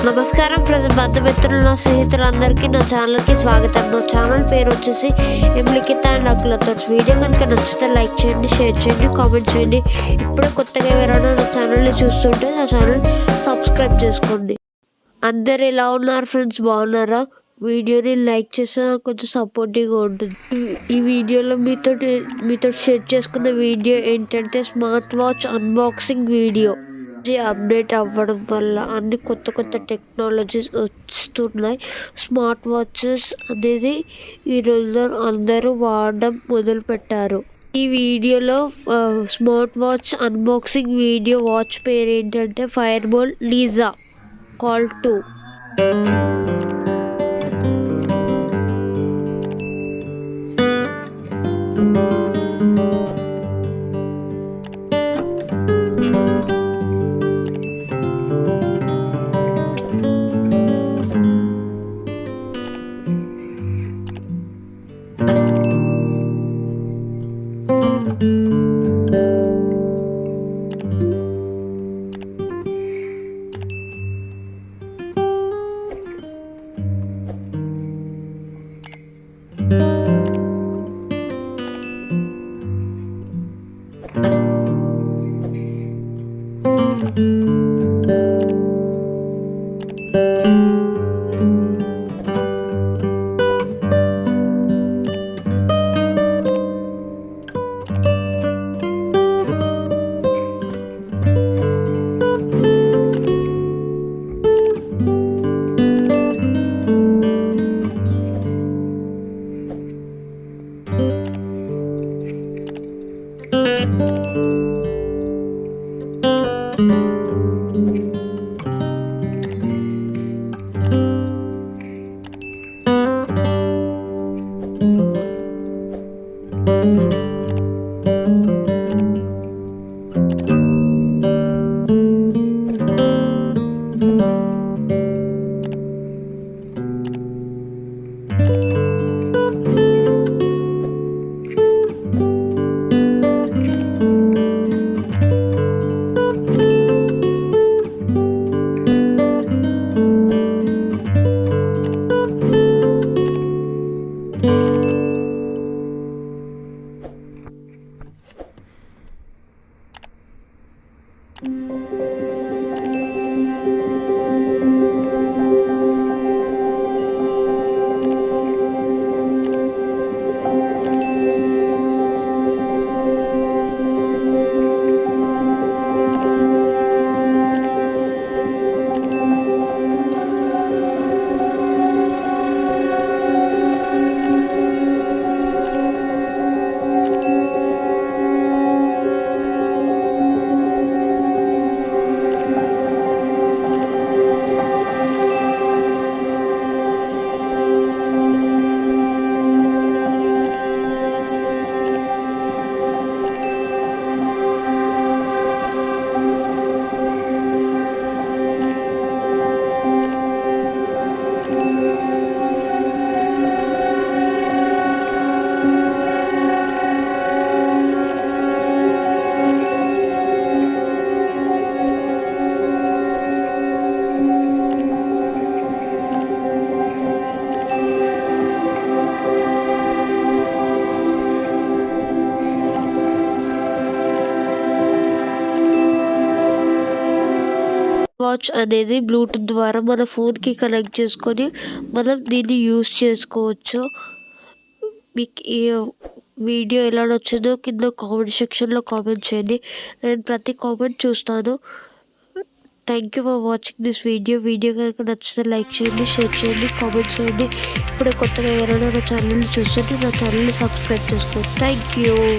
నమస్కారం ఫ్రెండ్స్, బంధుమిత్రులు స్నేహితులందరికీ నా ఛానల్కి స్వాగతం. నా ఛానల్ పేరు వచ్చేసి లిఖిత అండ్ అఖిలతో. వీడియో కనుక నచ్చితే లైక్ చేయండి, షేర్ చేయండి, కామెంట్ చేయండి. ఇప్పుడే కొత్తగా ఎవరైనా నా ఛానల్ని చూస్తుంటే నా ఛానల్ సబ్స్క్రైబ్ చేసుకోండి. అందరు ఎలా ఉన్నారు ఫ్రెండ్స్? బాగున్నారా? వీడియోని లైక్ చేస్తే నాకు కొంచెం సపోర్టివ్గా ఉంటుంది. ఈ వీడియోలో మీతో షేర్ చేసుకున్న వీడియో ఏంటంటే smart watch unboxing video. Update అవ్వడం వల్ల అన్ని కొత్త టెక్నాలజీస్ వస్తున్నాయి. స్మార్ట్ వాచెస్ అనేది ఈ రోజుల్లో అందరూ వాడడం మొదలుపెట్టారు. ఈ వీడియోలో smart watch unboxing video. Watch పేరు ఏంటంటే ఫైర్బోల్ట్ నింజా కాల్ 2. వాచ్ అనేది బ్లూటూత్ ద్వారా మన ఫోన్కి కనెక్ట్ చేసుకొని మనం దీన్ని యూస్ చేసుకోవచ్చు. మీకు ఈ వీడియో ఎలా నచ్చిందో కింద కామెంట్ సెక్షన్లో కామెంట్ చేయండి. నేను ప్రతి కామెంట్ చూస్తాను. Thank you for watching this video. Video కనుక నచ్చితే లైక్ చేయండి, షేర్ చేయండి, కామెంట్ చేయండి. ఇప్పుడే కొత్తగా ఎవరైనా నా ఛానల్ని చూస్తుంటే నా ఛానల్ని సబ్స్క్రైబ్ చేసుకోండి. Thank you.